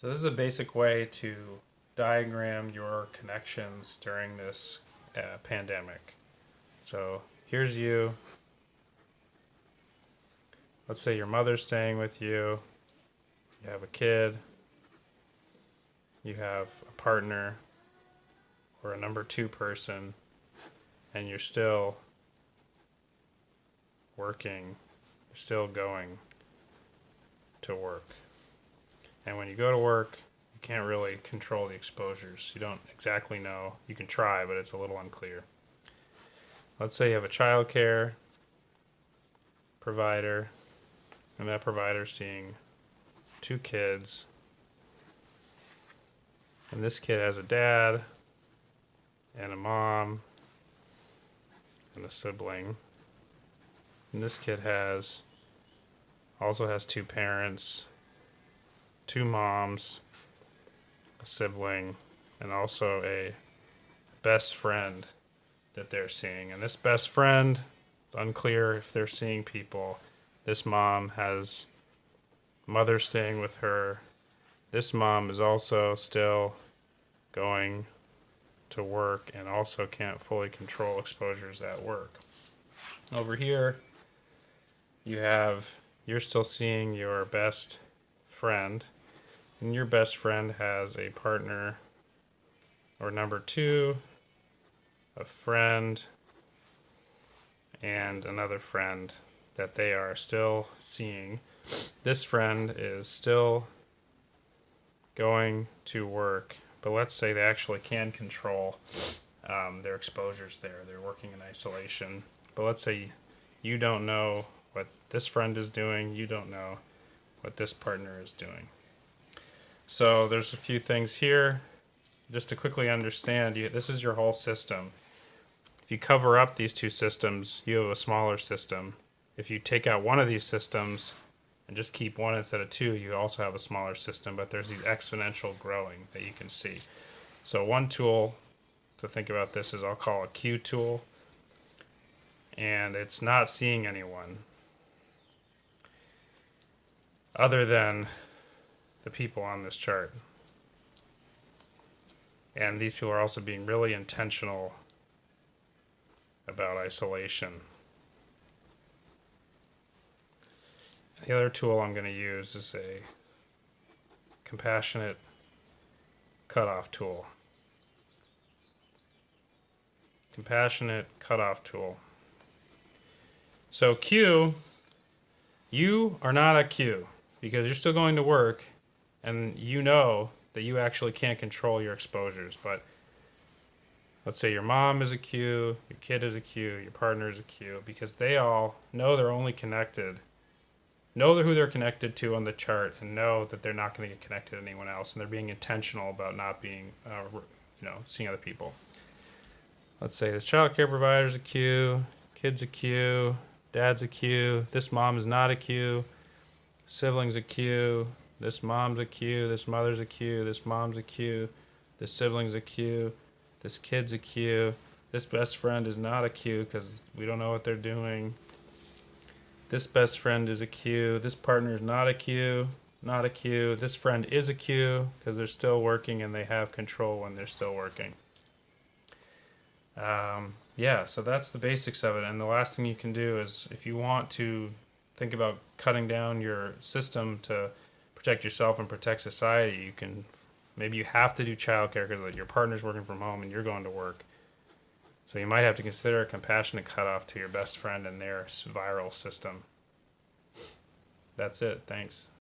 So this is a basic way to diagram your connections during this pandemic. So here's you. Let's say your mother's staying with you. You have a kid. You have a partner or a number two person, and you're still working. You're still going to work. And when you go to work, you can't really control the exposures. You don't exactly know. You can try, but it's a little unclear. Let's say you have a child care provider, and that provider's seeing two kids. And this kid has a dad and a mom and a sibling. And this kid also has two parents, two moms, a sibling, and also a best friend that they're seeing. And this best friend, it's unclear if they're seeing people. This mom has mother staying with her. This mom is also still going to work and also can't fully control exposures at work. Over here, you're still seeing your best friend, and your best friend has a partner or number two, a friend, and another friend that they are still seeing. This friend is still going to work, but let's say they actually can control their exposures there. They're working in isolation. But let's say you don't know what this friend is doing. You don't know what this partner is doing. So there's a few things here. Just to quickly understand, this is your whole system. If you cover up these two systems, you have a smaller system. If you take out one of these systems and just keep one instead of two, you also have a smaller system, but there's these exponential growing that you can see. So one tool to think about this is I'll call a Q tool, and it's not seeing anyone other than the people on this chart. And these people are also being really intentional about isolation. The other tool I'm going to use is a compassionate cutoff tool. Compassionate cutoff tool. So Q, you are not a Q because you're still going to work and you know that you actually can't control your exposures. But let's say your mom is a Q, your kid is a Q, your partner is a Q, because they all know they're only connected, know who they're connected to on the chart, and know that they're not going to get connected to anyone else, and they're being intentional about not being, seeing other people. Let's say this child care provider's a Q, kid's a Q, dad's a Q, this mom is not a Q, sibling's a Q, this mom's a Q, this mother's a Q, this mom's a Q, this sibling's a Q, this kid's a Q, this best friend is not a Q because we don't know what they're doing. This best friend is a Q, this partner is not a Q, not a Q, this friend is a Q because they're still working and they have control when they're still working. So that's the basics of it. And the last thing you can do is, if you want to think about cutting down your system to protect yourself and protect society, maybe you have to do childcare because your partner's working from home and you're going to work. So you might have to consider a compassionate cutoff to your best friend and their viral system. That's it. Thanks.